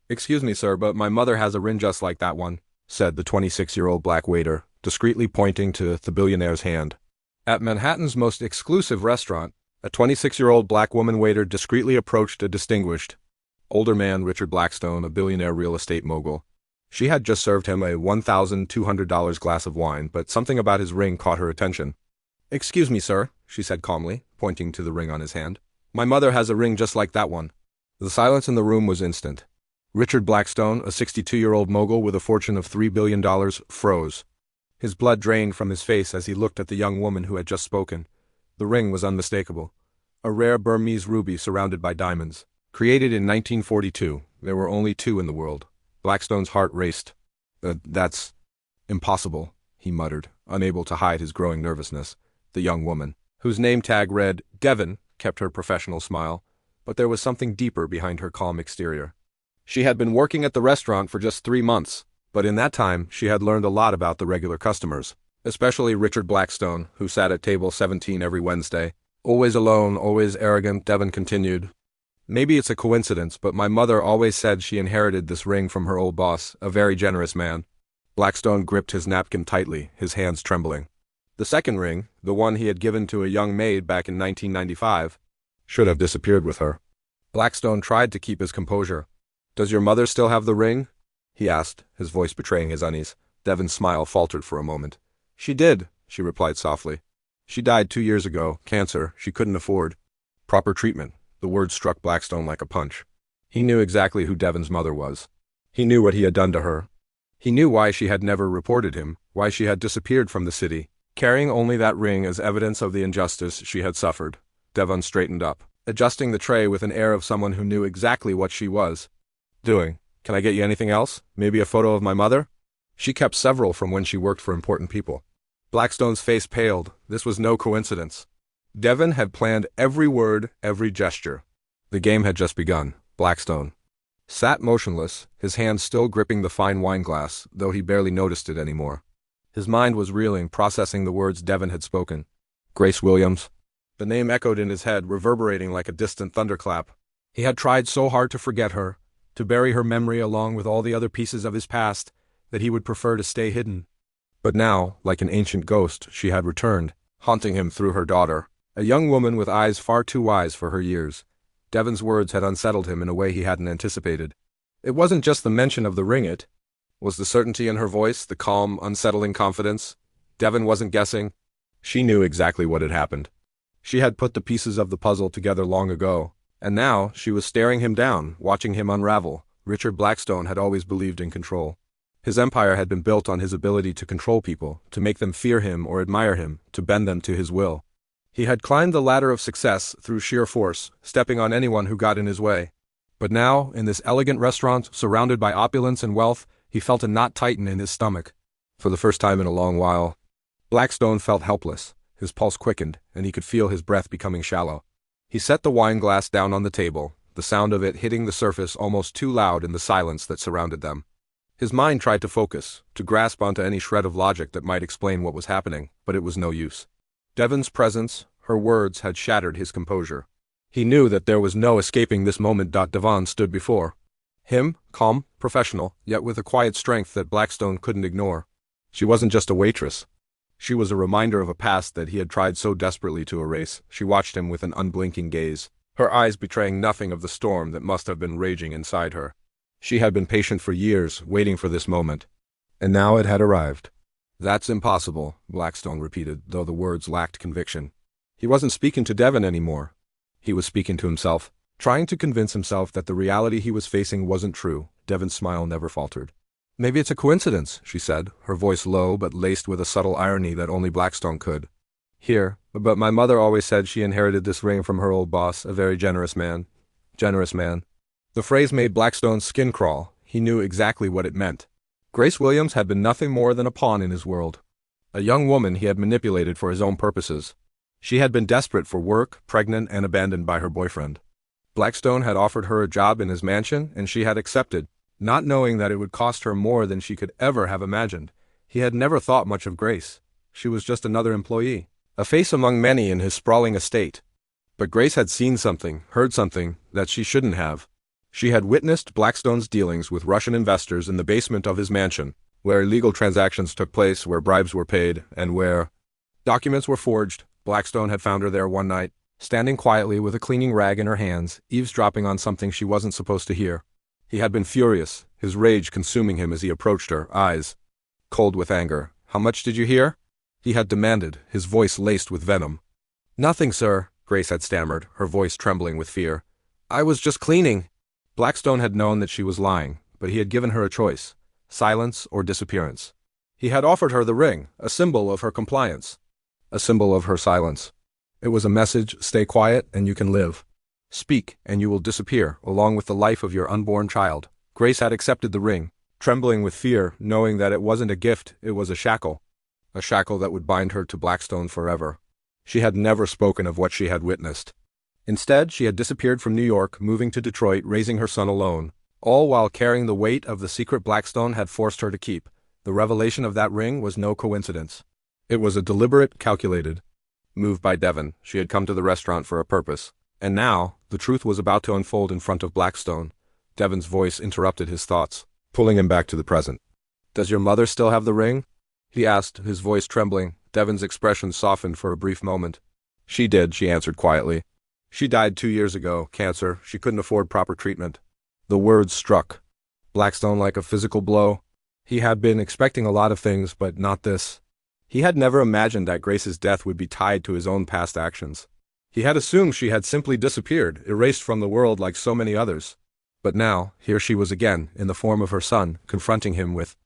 "Excuse me, sir, but my mother has a ring just like that one," said the 26-year-old black waiter, discreetly pointing to the billionaire's hand. At Manhattan's most exclusive restaurant, a 26-year-old black woman waiter discreetly approached a distinguished, older man, Richard Blackstone, a billionaire real estate mogul. She had just served him a $1,200 glass of wine, but something about his ring caught her attention. "Excuse me, sir," she said calmly, pointing to the ring on his hand. "My mother has a ring just like that one." The silence in the room was instant. Richard Blackstone, a 62-year-old mogul with a fortune of $3 billion, froze. His blood drained from his face as he looked at the young woman who had just spoken. The ring was unmistakable. A rare Burmese ruby surrounded by diamonds. Created in 1942, there were only two in the world. Blackstone's heart raced. That's impossible," he muttered, unable to hide his growing nervousness. The young woman, whose name tag read Devon, kept her professional smile, but there was something deeper behind her calm exterior. She had been working at the restaurant for just 3 months, but in that time she had learned a lot about the regular customers, especially Richard Blackstone, who sat at table 17 every Wednesday. "Always alone, always arrogant," Devon continued. "Maybe it's a coincidence, but my mother always said she inherited this ring from her old boss, a very generous man." Blackstone gripped his napkin tightly, his hands trembling. The second ring, the one he had given to a young maid back in 1995, should have disappeared with her. Blackstone tried to keep his composure. "Does your mother still have the ring?" he asked, his voice betraying his unease. Devon's smile faltered for a moment. "She did," she replied softly. "She died 2 years ago, cancer. She couldn't afford proper treatment." The word struck Blackstone like a punch. He knew exactly who Devon's mother was. He knew what he had done to her. He knew why she had never reported him, why she had disappeared from the city, carrying only that ring as evidence of the injustice she had suffered. Devon straightened up, adjusting the tray with an air of someone who knew exactly what she was doing. "Can I get you anything else? Maybe a photo of my mother?" She kept several from when she worked for important people. Blackstone's face paled. This was no coincidence. Devon had planned every word, every gesture. The game had just begun. Blackstone sat motionless, his hand still gripping the fine wine glass, though he barely noticed it anymore. His mind was reeling, processing the words Devon had spoken. Grace Williams. The name echoed in his head, reverberating like a distant thunderclap. He had tried so hard to forget her, to bury her memory along with all the other pieces of his past, that he would prefer to stay hidden. But now, like an ancient ghost, she had returned, haunting him through her daughter, a young woman with eyes far too wise for her years. Devon's words had unsettled him in a way he hadn't anticipated. It wasn't just the mention of the ring, it was the certainty in her voice, the calm, unsettling confidence. Devon wasn't guessing. She knew exactly what had happened. She had put the pieces of the puzzle together long ago, and now she was staring him down, watching him unravel. Richard Blackstone had always believed in control. His empire had been built on his ability to control people, to make them fear him or admire him, to bend them to his will. He had climbed the ladder of success through sheer force, stepping on anyone who got in his way. But now, in this elegant restaurant, surrounded by opulence and wealth, he felt a knot tighten in his stomach. For the first time in a long while, Blackstone felt helpless. His pulse quickened, and he could feel his breath becoming shallow. He set the wine glass down on the table, the sound of it hitting the surface almost too loud in the silence that surrounded them. His mind tried to focus, to grasp onto any shred of logic that might explain what was happening, but it was no use. Devon's presence, her words, had shattered his composure. He knew that there was no escaping this moment. Devon stood before him, calm, professional, yet with a quiet strength that Blackstone couldn't ignore. She wasn't just a waitress. She was a reminder of a past that he had tried so desperately to erase. She watched him with an unblinking gaze, her eyes betraying nothing of the storm that must have been raging inside her. She had been patient for years, waiting for this moment. And now it had arrived. "That's impossible," Blackstone repeated, though the words lacked conviction. He wasn't speaking to Devon anymore. He was speaking to himself, trying to convince himself that the reality he was facing wasn't true. Devon's smile never faltered. "Maybe it's a coincidence," she said, her voice low but laced with a subtle irony that only Blackstone could. "Here, but my mother always said she inherited this ring from her old boss, a very generous man." Generous man. The phrase made Blackstone's skin crawl. He knew exactly what it meant. Grace Williams had been nothing more than a pawn in his world. A young woman he had manipulated for his own purposes. She had been desperate for work, pregnant, and abandoned by her boyfriend. Blackstone had offered her a job in his mansion, and she had accepted, not knowing that it would cost her more than she could ever have imagined. He had never thought much of Grace. She was just another employee, a face among many in his sprawling estate. But Grace had seen something, heard something, that she shouldn't have. She had witnessed Blackstone's dealings with Russian investors in the basement of his mansion, where illegal transactions took place, where bribes were paid, and where documents were forged. Blackstone had found her there one night, standing quietly with a cleaning rag in her hands, eavesdropping on something she wasn't supposed to hear. He had been furious, his rage consuming him as he approached her, eyes cold with anger. "How much did you hear?" he had demanded, his voice laced with venom. "Nothing, sir," Grace had stammered, her voice trembling with fear. "I was just cleaning." Blackstone had known that she was lying, but he had given her a choice: silence or disappearance. He had offered her the ring, a symbol of her compliance, a symbol of her silence. It was a message: stay quiet and you can live. Speak and you will disappear, along with the life of your unborn child. Grace had accepted the ring, trembling with fear, knowing that it wasn't a gift, it was a shackle that would bind her to Blackstone forever. She had never spoken of what she had witnessed. Instead, she had disappeared from New York, moving to Detroit, raising her son alone, all while carrying the weight of the secret Blackstone had forced her to keep. The revelation of that ring was no coincidence. It was a deliberate, calculated move by Devon. She had come to the restaurant for a purpose, and now, the truth was about to unfold in front of Blackstone. Devon's voice interrupted his thoughts, pulling him back to the present. "Does your mother still have the ring?" he asked, his voice trembling. Devon's expression softened for a brief moment. "She did," she answered quietly. "She died 2 years ago, cancer. She couldn't afford proper treatment." The words struck Blackstone like a physical blow. He had been expecting a lot of things, but not this. He had never imagined that Grace's death would be tied to his own past actions. He had assumed she had simply disappeared, erased from the world like so many others. But now, here she was again, in the form of her son, confronting him with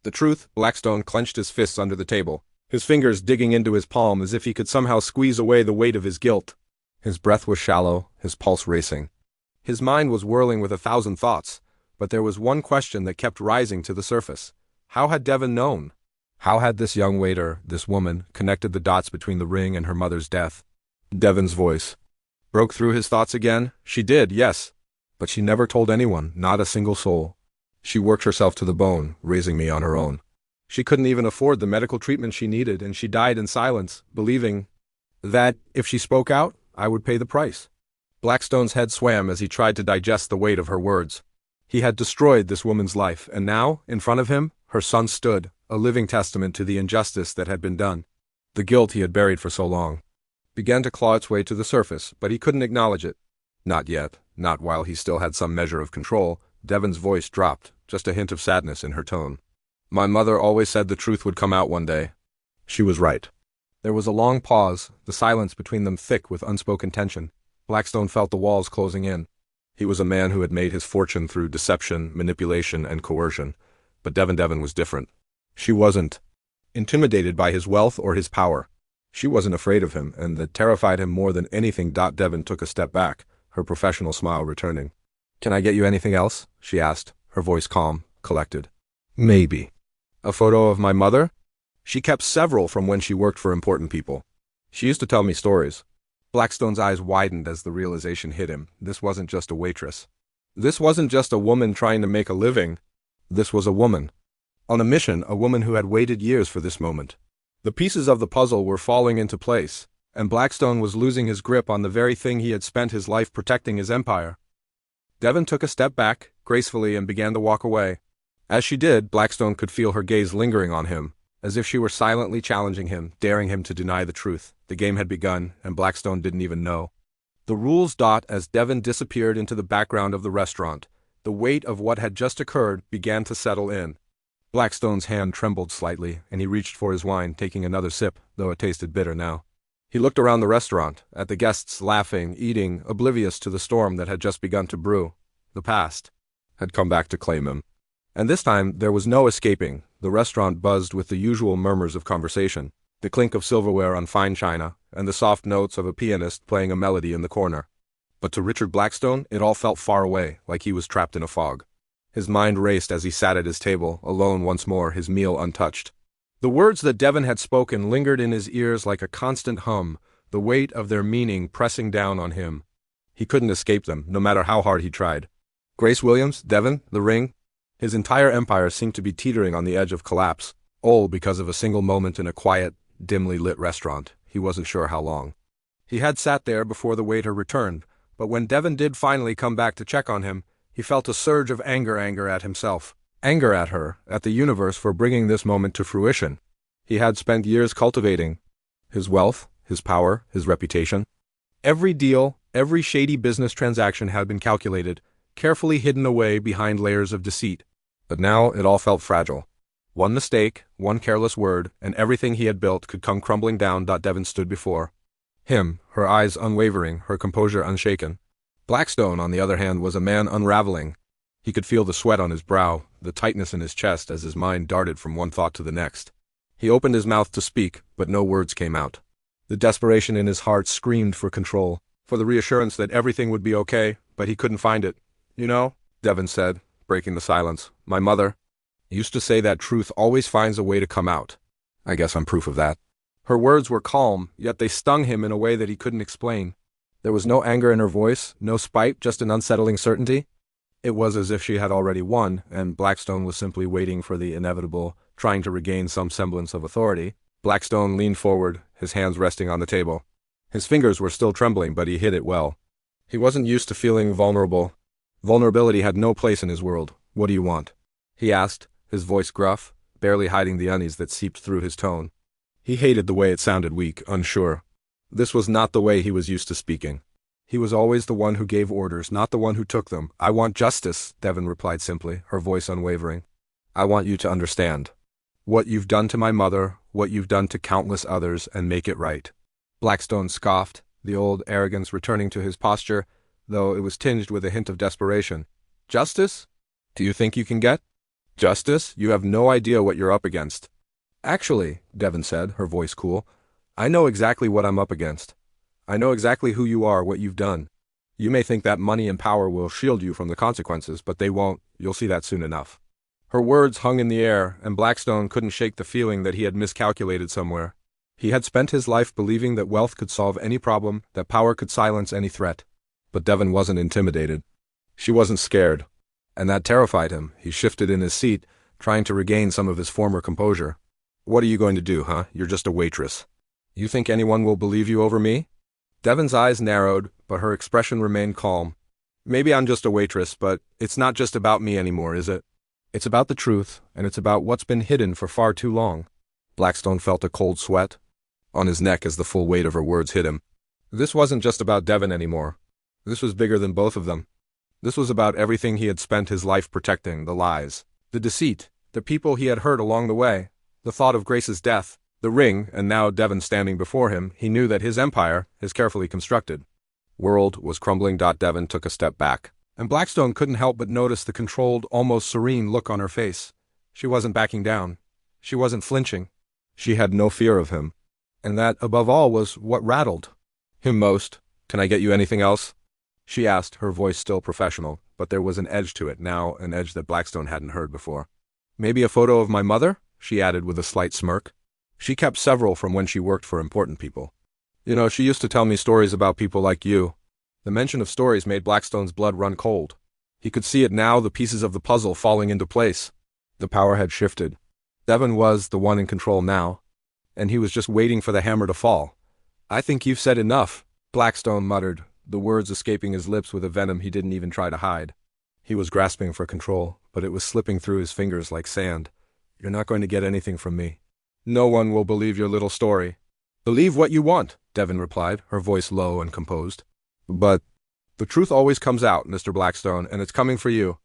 the truth. Blackstone clenched his fists under the table, his fingers digging into his palm as if he could somehow squeeze away the weight of his guilt. His breath was shallow, his pulse racing. His mind was whirling with 1,000 thoughts, but there was one question that kept rising to the surface. How had Devon known? How had this young waiter, this woman, connected the dots between the ring and her mother's death? Devon's voice broke through his thoughts again. "She did, yes. But she never told anyone, not a single soul. She worked herself to the bone, raising me on her own. She couldn't even afford the medical treatment she needed, and she died in silence, believing that, if she spoke out, I would pay the price." Blackstone's head swam as he tried to digest the weight of her words. He had destroyed this woman's life, and now, in front of him, her son stood, a living testament to the injustice that had been done. The guilt he had buried for so long began to claw its way to the surface, but he couldn't acknowledge it. Not yet, not while he still had some measure of control. Devon's voice dropped, just a hint of sadness in her tone. "My mother always said the truth would come out one day. She was right." There was a long pause, the silence between them thick with unspoken tension. Blackstone felt the walls closing in. He was a man who had made his fortune through deception, manipulation, and coercion. But Devon was different. She wasn't intimidated by his wealth or his power. She wasn't afraid of him, and that terrified him more than anything. Devon took a step back, her professional smile returning. "Can I get you anything else?" she asked, her voice calm, collected. "Maybe. A photo of my mother? She kept several from when she worked for important people. She used to tell me stories." Blackstone's eyes widened as the realization hit him. This wasn't just a waitress. This wasn't just a woman trying to make a living. This was a woman on a mission, a woman who had waited years for this moment. The pieces of the puzzle were falling into place, and Blackstone was losing his grip on the very thing he had spent his life protecting: his empire. Devon took a step back, gracefully, and began to walk away. As she did, Blackstone could feel her gaze lingering on him, as if she were silently challenging him, daring him to deny the truth. The game had begun, and Blackstone didn't even know. The rules. As Devon disappeared into the background of the restaurant, the weight of what had just occurred began to settle in. Blackstone's hand trembled slightly, and he reached for his wine, taking another sip, though it tasted bitter now. He looked around the restaurant, at the guests laughing, eating, oblivious to the storm that had just begun to brew. The past had come back to claim him. And this time there was no escaping. The restaurant buzzed with the usual murmurs of conversation, the clink of silverware on fine china, and the soft notes of a pianist playing a melody in the corner. But to Richard Blackstone, it all felt far away, like he was trapped in a fog. His mind raced as he sat at his table, alone once more, his meal untouched. The words that Devon had spoken lingered in his ears like a constant hum, the weight of their meaning pressing down on him. He couldn't escape them, no matter how hard he tried. Grace Williams, Devon, the ring. His entire empire seemed to be teetering on the edge of collapse, all because of a single moment in a quiet, dimly lit restaurant. He wasn't sure how long. He had sat there before the waiter returned, but when Devon did finally come back to check on him, He felt a surge of anger at himself. Anger at her, at the universe for bringing this moment to fruition. He had spent years cultivating his wealth, his power, his reputation. Every deal, every shady business transaction had been calculated, carefully hidden away behind layers of deceit. But now it all felt fragile. One mistake, one careless word, and everything he had built could come crumbling down. Devon stood before him, her eyes unwavering, her composure unshaken. Blackstone, on the other hand, was a man unraveling. He could feel the sweat on his brow, the tightness in his chest as his mind darted from one thought to the next. He opened his mouth to speak, but no words came out. The desperation in his heart screamed for control, for the reassurance that everything would be okay, but he couldn't find it. You know, Devon said, breaking the silence, my mother used to say that truth always finds a way to come out. I guess I'm proof of that. Her words were calm, yet they stung him in a way that he couldn't explain. There was no anger in her voice, no spite, just an unsettling certainty. It was as if she had already won, and Blackstone was simply waiting for the inevitable, trying to regain some semblance of authority. Blackstone leaned forward, his hands resting on the table. His fingers were still trembling, but he hid it well. He wasn't used to feeling vulnerable. Vulnerability had no place in his world. What do you want? He asked, his voice gruff, barely hiding the unease that seeped through his tone. He hated the way it sounded weak, unsure. This was not the way he was used to speaking. He was always the one who gave orders, not the one who took them. I want justice, Devon replied simply, her voice unwavering. I want you to understand what you've done to my mother, what you've done to countless others, and make it right. Blackstone scoffed, the old arrogance returning to his posture, though it was tinged with a hint of desperation. Justice? Do you think you can get justice? You have no idea what you're up against. Actually, Devon said, her voice cool, I know exactly what I'm up against. I know exactly who you are, what you've done. You may think that money and power will shield you from the consequences, but they won't. You'll see that soon enough. Her words hung in the air, and Blackstone couldn't shake the feeling that he had miscalculated somewhere. He had spent his life believing that wealth could solve any problem, that power could silence any threat. But Devon wasn't intimidated. She wasn't scared. And that terrified him. He shifted in his seat, trying to regain some of his former composure. What are you going to do, huh? You're just a waitress. You think anyone will believe you over me? Devon's eyes narrowed, but her expression remained calm. Maybe I'm just a waitress, but it's not just about me anymore, is it? It's about the truth, and it's about what's been hidden for far too long. Blackstone felt a cold sweat on his neck as the full weight of her words hit him. This wasn't just about Devon anymore. This was bigger than both of them. This was about everything he had spent his life protecting, the lies, the deceit, the people he had hurt along the way, the thought of Grace's death, the ring, and now Devon standing before him. He knew that his empire, his carefully constructed world, was crumbling. Devon took a step back, and Blackstone couldn't help but notice the controlled, almost serene look on her face. She wasn't backing down. She wasn't flinching. She had no fear of him. And that, above all, was what rattled him most. Can I get you anything else? She asked, her voice still professional, but there was an edge to it now, an edge that Blackstone hadn't heard before. Maybe a photo of my mother? She added with a slight smirk. She kept several from when she worked for important people. You know, she used to tell me stories about people like you. The mention of stories made Blackstone's blood run cold. He could see it now, the pieces of the puzzle falling into place. The power had shifted. Devon was the one in control now, and he was just waiting for the hammer to fall. I think you've said enough, Blackstone muttered, the words escaping his lips with a venom he didn't even try to hide. He was grasping for control, but it was slipping through his fingers like sand. You're not going to get anything from me. No one will believe your little story. Believe what you want, Devon replied, her voice low and composed. But the truth always comes out, Mr. Blackstone, and it's coming for you.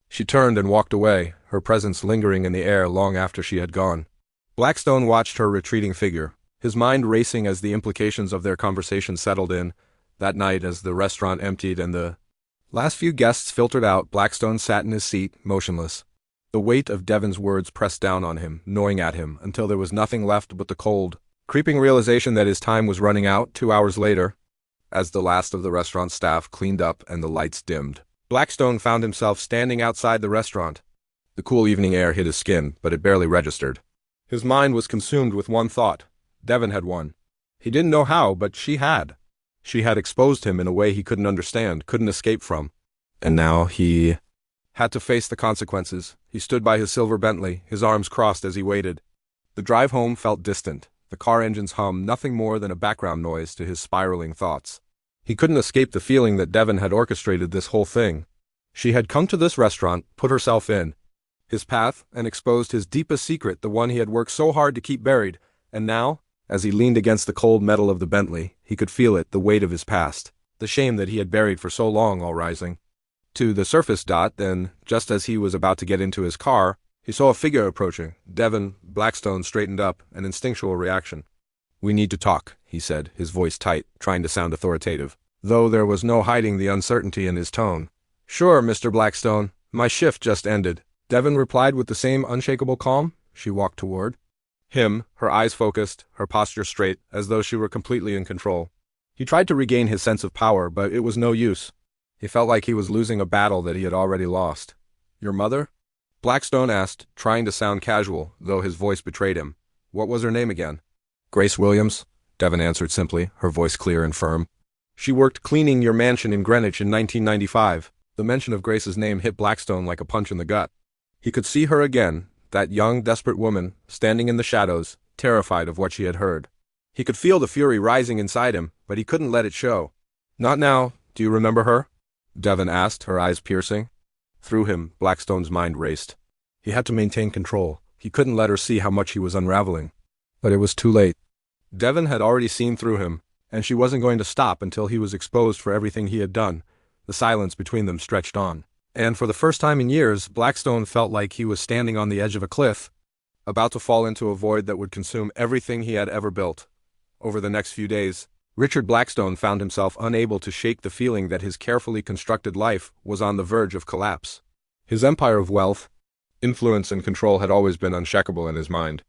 She turned and walked away, her presence lingering in the air long after she had gone. Blackstone watched her retreating figure, his mind racing as the implications of their conversation settled in. That night, as the restaurant emptied and the last few guests filtered out, Blackstone sat in his seat, motionless. The weight of Devon's words pressed down on him, gnawing at him, until there was nothing left but the cold, creeping realization that his time was running out. 2 hours later, as the last of the restaurant staff cleaned up and the lights dimmed, Blackstone found himself standing outside the restaurant. The cool evening air hit his skin, but it barely registered. His mind was consumed with one thought. Devon had won. He didn't know how, but she had. She had exposed him in a way he couldn't understand, couldn't escape from. And now he had to face the consequences. He stood by his silver Bentley, his arms crossed as he waited. The drive home felt distant, the car engine's hum nothing more than a background noise to his spiraling thoughts. He couldn't escape the feeling that Devon had orchestrated this whole thing. She had come to this restaurant, put herself in his path, and exposed his deepest secret, the one he had worked so hard to keep buried, and now, as he leaned against the cold metal of the Bentley, he could feel it, the weight of his past, the shame that he had buried for so long, all rising to the surface. Then, just as he was about to get into his car, he saw a figure approaching. Devin Blackstone straightened up, an instinctual reaction. "We need to talk," he said, his voice tight, trying to sound authoritative, though there was no hiding the uncertainty in his tone. "Sure, Mr. Blackstone. My shift just ended," Devin replied with the same unshakable calm. She walked toward him, her eyes focused, her posture straight, as though she were completely in control. He tried to regain his sense of power, but it was no use. He felt like he was losing a battle that he had already lost. "Your mother?" Blackstone asked, trying to sound casual, though his voice betrayed him. "What was her name again?" "Grace Williams," Devin answered simply, her voice clear and firm. "She worked cleaning your mansion in Greenwich in 1995. The mention of Grace's name hit Blackstone like a punch in the gut. He could see her again, that young, desperate woman, standing in the shadows, terrified of what she had heard. He could feel the fury rising inside him, but he couldn't let it show. "Not now. Do you remember her?" Devin asked, her eyes piercing. Through him, Blackstone's mind raced. He had to maintain control. He couldn't let her see how much he was unraveling. But it was too late. Devin had already seen through him, and she wasn't going to stop until he was exposed for everything he had done. The silence between them stretched on. And for the first time in years, Blackstone felt like he was standing on the edge of a cliff, about to fall into a void that would consume everything he had ever built. Over the next few days, Richard Blackstone found himself unable to shake the feeling that his carefully constructed life was on the verge of collapse. His empire of wealth, influence, and control had always been unshakable in his mind.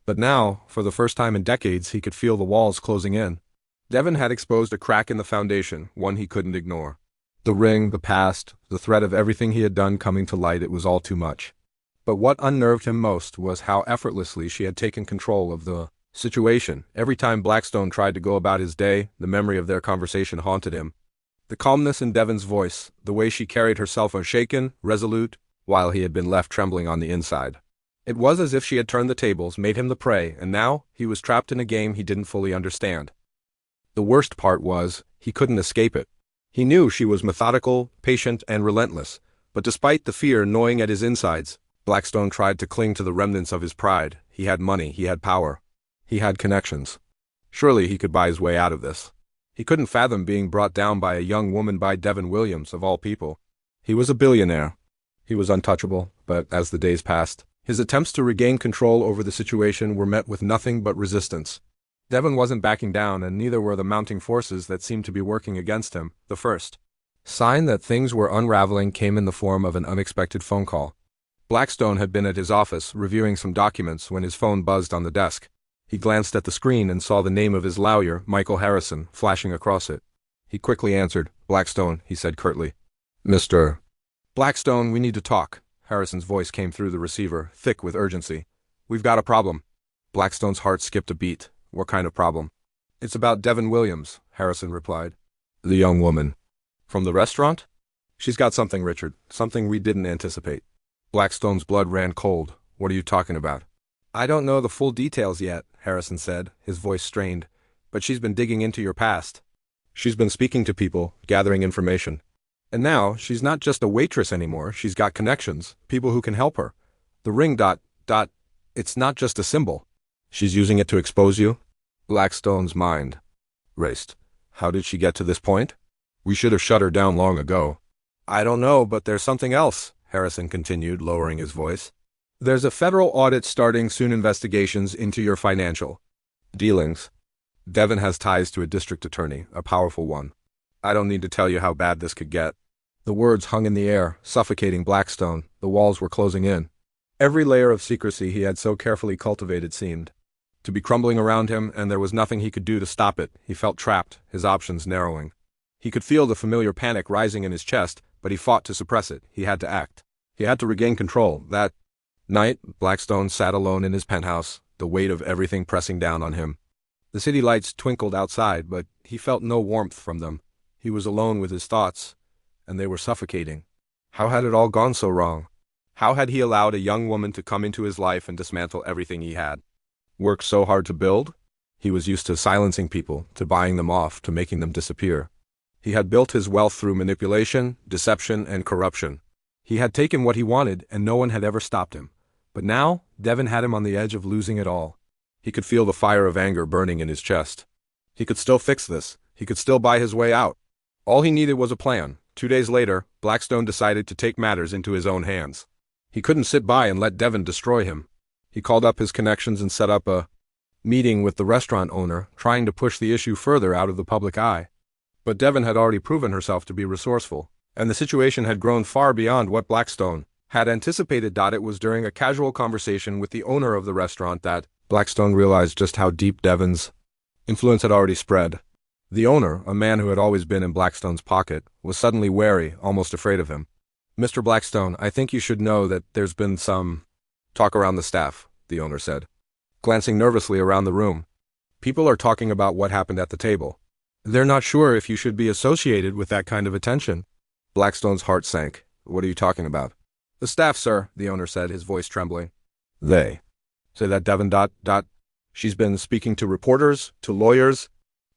But now, for the first time in decades, he could feel the walls closing in. Devin had exposed a crack in the foundation, one he couldn't ignore. The ring, the past, the threat of everything he had done coming to light, it was all too much. But what unnerved him most was how effortlessly she had taken control of the situation. Every time Blackstone tried to go about his day, the memory of their conversation haunted him. The calmness in Devin's voice, the way she carried herself unshaken, resolute, while he had been left trembling on the inside. It was as if she had turned the tables, made him the prey, and now he was trapped in a game he didn't fully understand. The worst part was, he couldn't escape it. He knew she was methodical, patient, and relentless, but despite the fear gnawing at his insides, Blackstone tried to cling to the remnants of his pride. He had money, he had power. He had connections. Surely he could buy his way out of this. He couldn't fathom being brought down by a young woman, by Devin Williams, of all people. He was a billionaire. He was untouchable, but as the days passed, his attempts to regain control over the situation were met with nothing but resistance. Devin wasn't backing down, and neither were the mounting forces that seemed to be working against him. The first sign that things were unraveling came in the form of an unexpected phone call. Blackstone had been at his office, reviewing some documents, when his phone buzzed on the desk. He glanced at the screen and saw the name of his lawyer, Michael Harrison, flashing across it. He quickly answered. "Blackstone," he said curtly. "Mr. Blackstone, we need to talk." Harrison's voice came through the receiver, thick with urgency. "We've got a problem." Blackstone's heart skipped a beat. "What kind of problem?" "It's about Devin Williams," Harrison replied. "The young woman from the restaurant?" "She's got something, Richard, something we didn't anticipate." Blackstone's blood ran cold. "What are you talking about?" "I don't know the full details yet," Harrison said, his voice strained, "but she's been digging into your past. She's been speaking to people, gathering information. And now, she's not just a waitress anymore, she's got connections, people who can help her. The ring ... it's not just a symbol. She's using it to expose you?" Blackstone's mind raced. "How did she get to this point? We should have shut her down long ago." "I don't know, but there's something else," Harrison continued, lowering his voice. "There's a federal audit starting soon, investigations into your financial dealings. Devin has ties to a district attorney, a powerful one. I don't need to tell you how bad this could get." The words hung in the air, suffocating Blackstone. The walls were closing in. Every layer of secrecy he had so carefully cultivated seemed to be crumbling around him, and there was nothing he could do to stop it. He felt trapped, his options narrowing. He could feel the familiar panic rising in his chest, but he fought to suppress it. He had to act. He had to regain control. That night, Blackstone sat alone in his penthouse, the weight of everything pressing down on him. The city lights twinkled outside, but he felt no warmth from them. He was alone with his thoughts, and they were suffocating. How had it all gone so wrong? How had he allowed a young woman to come into his life and dismantle everything he had worked so hard to build? He was used to silencing people, to buying them off, to making them disappear. He had built his wealth through manipulation, deception, and corruption. He had taken what he wanted, and no one had ever stopped him. But now, Devon had him on the edge of losing it all. He could feel the fire of anger burning in his chest. He could still fix this. He could still buy his way out. All he needed was a plan. 2 days later, Blackstone decided to take matters into his own hands. He couldn't sit by and let Devon destroy him. He called up his connections and set up a meeting with the restaurant owner, trying to push the issue further out of the public eye. But Devon had already proven herself to be resourceful, and the situation had grown far beyond what Blackstone had anticipated. It was during a casual conversation with the owner of the restaurant that Blackstone realized just how deep Devon's influence had already spread. The owner, a man who had always been in Blackstone's pocket, was suddenly wary, almost afraid of him. "Mr. Blackstone, I think you should know that there's been some talk around the staff," the owner said, glancing nervously around the room. "People are talking about what happened at the table. They're not sure if you should be associated with that kind of attention." Blackstone's heart sank. "What are you talking about?" "The staff, sir," the owner said, his voice trembling. "They say that Devon ... She's been speaking to reporters, to lawyers.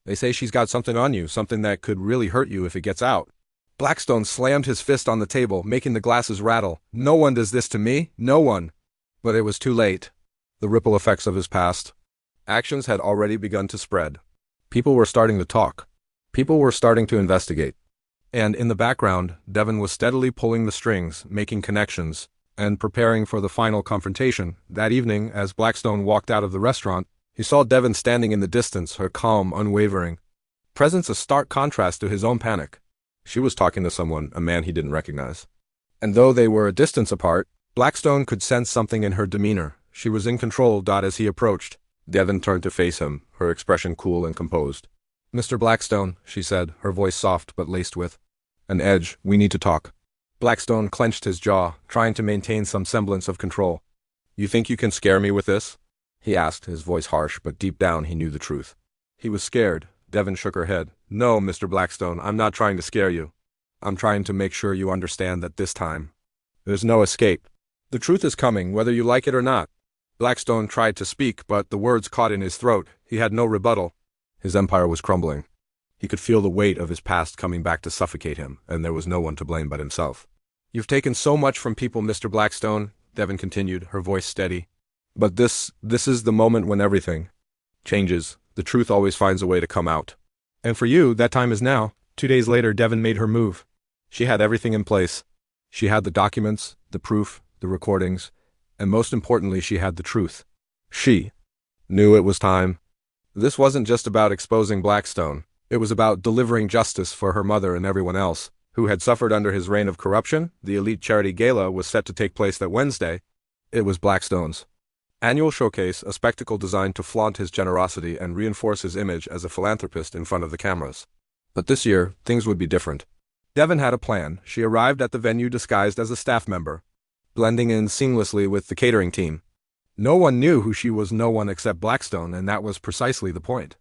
They say she's got something on you, something that could really hurt you if it gets out." Blackstone slammed his fist on the table, making the glasses rattle. "No one does this to me, no one." But it was too late. The ripple effects of his past actions had already begun to spread. People were starting to talk. People were starting to investigate. And in the background, Devon was steadily pulling the strings, making connections, and preparing for the final confrontation. That evening, as Blackstone walked out of the restaurant, he saw Devon standing in the distance, her calm, unwavering presence a stark contrast to his own panic. She was talking to someone, a man he didn't recognize. And though they were a distance apart, Blackstone could sense something in her demeanor. She was in control. As he approached, Devon turned to face him, her expression cool and composed. "Mr. Blackstone," she said, her voice soft but laced with an edge, "we need to talk." Blackstone clenched his jaw, trying to maintain some semblance of control. "You think you can scare me with this?" he asked, his voice harsh, but deep down he knew the truth. He was scared. Devon shook her head. "No, Mr. Blackstone, I'm not trying to scare you. I'm trying to make sure you understand that this time there's no escape. The truth is coming, whether you like it or not." Blackstone tried to speak, but the words caught in his throat. He had no rebuttal. His empire was crumbling. He could feel the weight of his past coming back to suffocate him, and there was no one to blame but himself. "You've taken so much from people, Mr. Blackstone," Devon continued, her voice steady. "But this is the moment when everything changes. The truth always finds a way to come out. And for you, that time is now." 2 days later, Devon made her move. She had everything in place. She had the documents, the proof, the recordings, and most importantly, she had the truth. She knew it was time. This wasn't just about exposing Blackstone. It was about delivering justice for her mother and everyone else who had suffered under his reign of corruption. The elite charity gala was set to take place that Wednesday. It was Blackstone's annual showcase, a spectacle designed to flaunt his generosity and reinforce his image as a philanthropist in front of the cameras. But this year, things would be different. Devon had a plan. She arrived at the venue disguised as a staff member, blending in seamlessly with the catering team. No one knew who she was, no one except Blackstone, and that was precisely the point.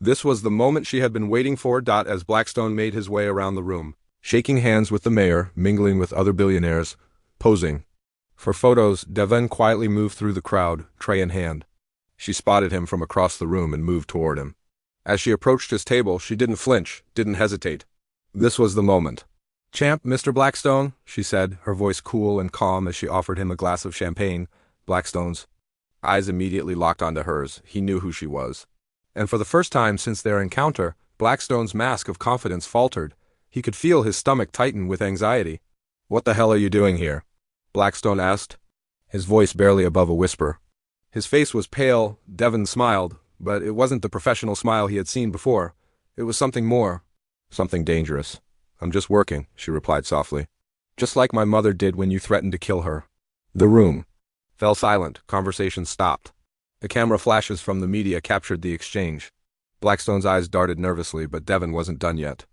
This was the moment she had been waiting for. As Blackstone made his way around the room, shaking hands with the mayor, mingling with other billionaires, posing for photos, Devon quietly moved through the crowd, tray in hand. She spotted him from across the room and moved toward him. As she approached his table, she didn't flinch, didn't hesitate. This was the moment. "Champ, Mr. Blackstone," she said, her voice cool and calm as she offered him a glass of champagne. Blackstone's eyes immediately locked onto hers. He knew who she was. And for the first time since their encounter, Blackstone's mask of confidence faltered. He could feel his stomach tighten with anxiety. "What the hell are you doing here?" Blackstone asked, his voice barely above a whisper. His face was pale. Devon smiled, but it wasn't the professional smile he had seen before. It was something more, something dangerous. "I'm just working," she replied softly. "Just like my mother did when you threatened to kill her." The room fell silent. Conversation stopped. The camera flashes from the media captured the exchange. Blackstone's eyes darted nervously, but Devon wasn't done yet.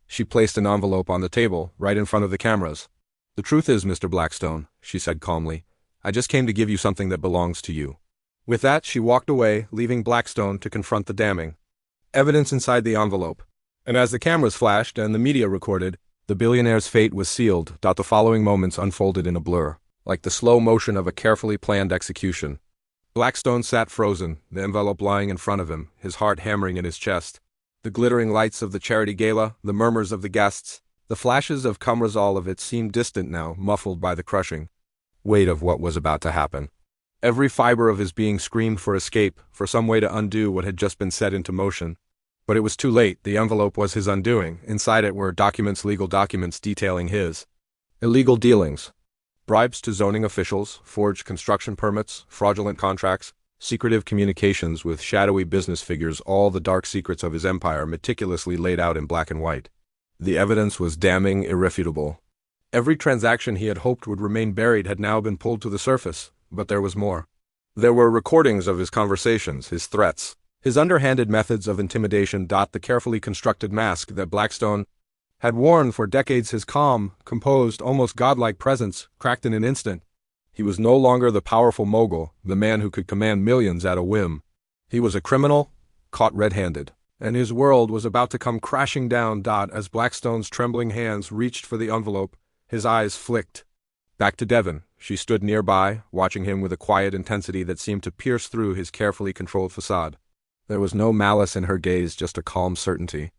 She placed an envelope on the table, right in front of the cameras. "The truth is, Mr. Blackstone," she said calmly, "I just came to give you something that belongs to you." With that, she walked away, leaving Blackstone to confront the damning evidence inside the envelope. And as the cameras flashed and the media recorded, the billionaire's fate was sealed. The following moments unfolded in a blur, like the slow motion of a carefully planned execution. Blackstone sat frozen, the envelope lying in front of him, his heart hammering in his chest. The glittering lights of the charity gala, the murmurs of the guests, the flashes of cameras, all of it seemed distant now, muffled by the crushing weight of what was about to happen. Every fiber of his being screamed for escape, for some way to undo what had just been set into motion. But it was too late. The envelope was his undoing. Inside it were documents, legal documents detailing his illegal dealings. Bribes to zoning officials, forged construction permits, fraudulent contracts, secretive communications with shadowy business figures, all the dark secrets of his empire meticulously laid out in black and white. The evidence was damning, irrefutable. Every transaction he had hoped would remain buried had now been pulled to the surface, but there was more. There were recordings of his conversations, his threats, his underhanded methods of intimidation. The carefully constructed mask that Blackstone had worn for decades, his calm, composed, almost godlike presence, cracked in an instant. He was no longer the powerful mogul, the man who could command millions at a whim. He was a criminal, caught red-handed, and his world was about to come crashing down. As Blackstone's trembling hands reached for the envelope, his eyes flicked. Back to Devon. She stood nearby, watching him with a quiet intensity that seemed to pierce through his carefully controlled facade. There was no malice in her gaze, just a calm certainty.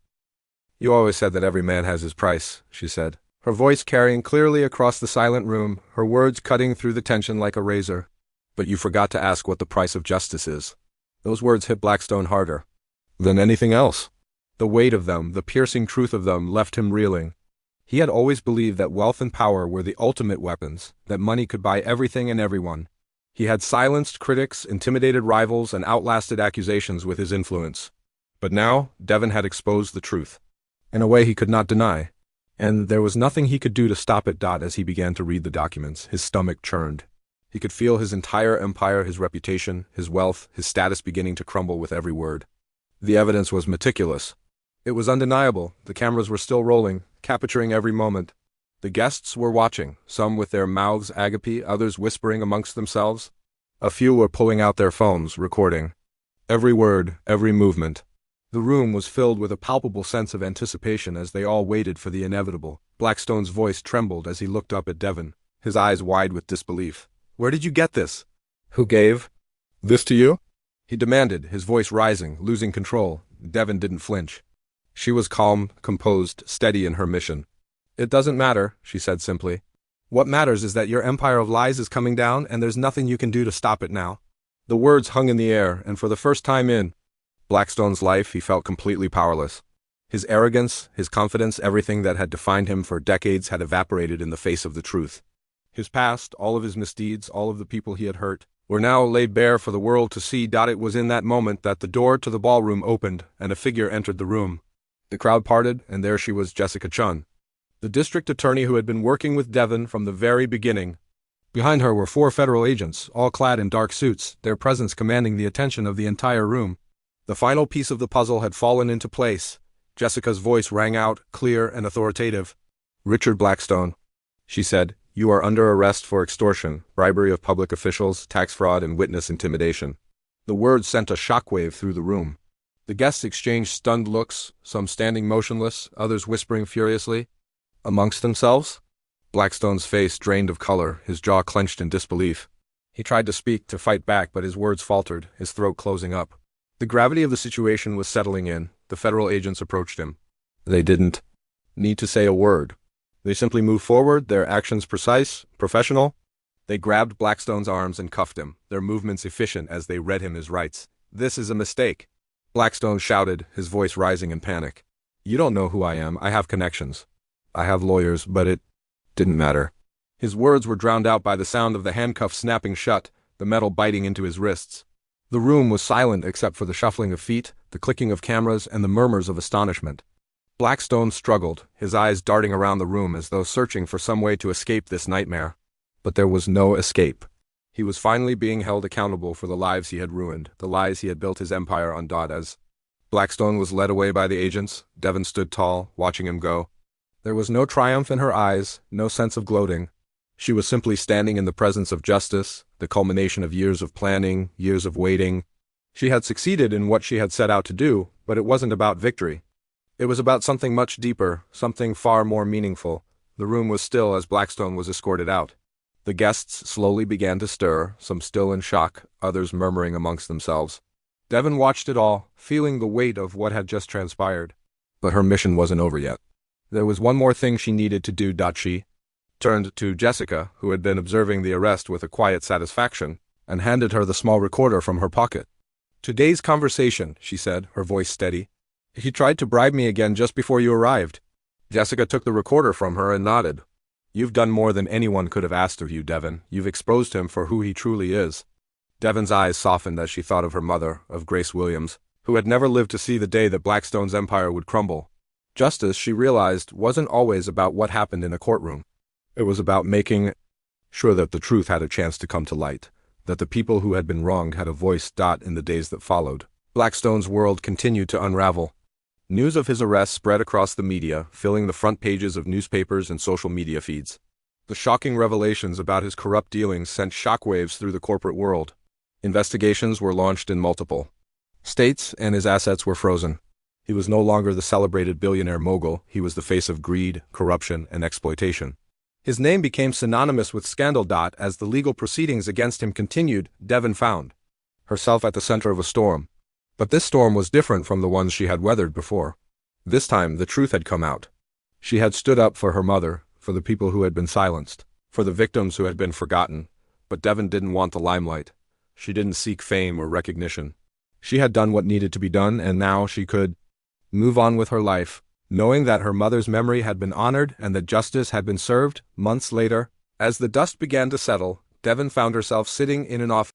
"You always said that every man has his price," she said, her voice carrying clearly across the silent room, her words cutting through the tension like a razor. "But you forgot to ask what the price of justice is." Those words hit Blackstone harder than anything else. The weight of them, the piercing truth of them, left him reeling. He had always believed that wealth and power were the ultimate weapons, that money could buy everything and everyone. He had silenced critics, intimidated rivals, and outlasted accusations with his influence. But now, Devon had exposed the truth, in a way he could not deny, and there was nothing he could do to stop it. As he began to read the documents, his stomach churned. He could feel his entire empire, his reputation, his wealth, his status beginning to crumble with every word. The evidence was meticulous. It was undeniable. The cameras were still rolling, capturing every moment. The guests were watching, some with their mouths agape, others whispering amongst themselves. A few were pulling out their phones, recording every word, every movement. The room was filled with a palpable sense of anticipation as they all waited for the inevitable. Blackstone's voice trembled as he looked up at Devon, his eyes wide with disbelief. "Where did you get this? Who gave this to you?" he demanded, his voice rising, losing control. Devon didn't flinch. She was calm, composed, steady in her mission. "It doesn't matter," she said simply. "What matters is that your empire of lies is coming down, and there's nothing you can do to stop it now." The words hung in the air, and for the first time in Blackstone's life, he felt completely powerless. His arrogance, his confidence, everything that had defined him for decades had evaporated in the face of the truth. His past, all of his misdeeds, all of the people he had hurt, were now laid bare for the world to see. It was in that moment that the door to the ballroom opened, and a figure entered the room. The crowd parted, and there she was, Jessica Chun, the district attorney who had been working with Devon from the very beginning. Behind her were 4 federal agents, all clad in dark suits, their presence commanding the attention of the entire room. The final piece of the puzzle had fallen into place. Jessica's voice rang out, clear and authoritative. "Richard Blackstone," she said, "you are under arrest for extortion, bribery of public officials, tax fraud, and witness intimidation." The words sent a shockwave through the room. The guests exchanged stunned looks, some standing motionless, others whispering furiously amongst themselves. Blackstone's face drained of color, his jaw clenched in disbelief. He tried to speak, to fight back, but his words faltered, his throat closing up. The gravity of the situation was settling in. The federal agents approached him. They didn't need to say a word. They simply moved forward, their actions precise, professional. They grabbed Blackstone's arms and cuffed him, their movements efficient as they read him his rights. "This is a mistake," Blackstone shouted, his voice rising in panic. "You don't know who I am. I have connections. I have lawyers, but it didn't matter." His words were drowned out by the sound of the handcuffs snapping shut, the metal biting into his wrists. The room was silent except for the shuffling of feet, the clicking of cameras, and the murmurs of astonishment. Blackstone struggled, his eyes darting around the room as though searching for some way to escape this nightmare. But there was no escape. He was finally being held accountable for the lives he had ruined, the lies he had built his empire on. As Blackstone was led away by the agents, Devon stood tall, watching him go. There was no triumph in her eyes, no sense of gloating. She was simply standing in the presence of justice, the culmination of years of planning, years of waiting. She had succeeded in what she had set out to do, but it wasn't about victory. It was about something much deeper, something far more meaningful. The room was still as Blackstone was escorted out. The guests slowly began to stir, some still in shock, others murmuring amongst themselves. Devon watched it all, feeling the weight of what had just transpired. But her mission wasn't over yet. There was one more thing she needed to do. She turned to Jessica, who had been observing the arrest with a quiet satisfaction, and handed her the small recorder from her pocket. "Today's conversation," she said, her voice steady. "He tried to bribe me again just before you arrived." Jessica took the recorder from her and nodded. "You've done more than anyone could have asked of you, Devon. You've exposed him for who he truly is." Devon's eyes softened as she thought of her mother, of Grace Williams, who had never lived to see the day that Blackstone's empire would crumble. Justice, she realized, wasn't always about what happened in a courtroom. It was about making sure that the truth had a chance to come to light, that the people who had been wronged had a voice. In the days that followed, Blackstone's world continued to unravel. News of his arrest spread across the media, filling the front pages of newspapers and social media feeds. The shocking revelations about his corrupt dealings sent shockwaves through the corporate world. Investigations were launched in multiple states, and his assets were frozen. He was no longer the celebrated billionaire mogul. He was the face of greed, corruption, and exploitation. His name became synonymous with scandal. As the legal proceedings against him continued, Devon found herself at the center of a storm. But this storm was different from the ones she had weathered before. This time, the truth had come out. She had stood up for her mother, for the people who had been silenced, for the victims who had been forgotten. But Devon didn't want the limelight. She didn't seek fame or recognition. She had done what needed to be done, and now she could move on with her life, knowing that her mother's memory had been honored and that justice had been served. Months later, as the dust began to settle, Devon found herself sitting in an office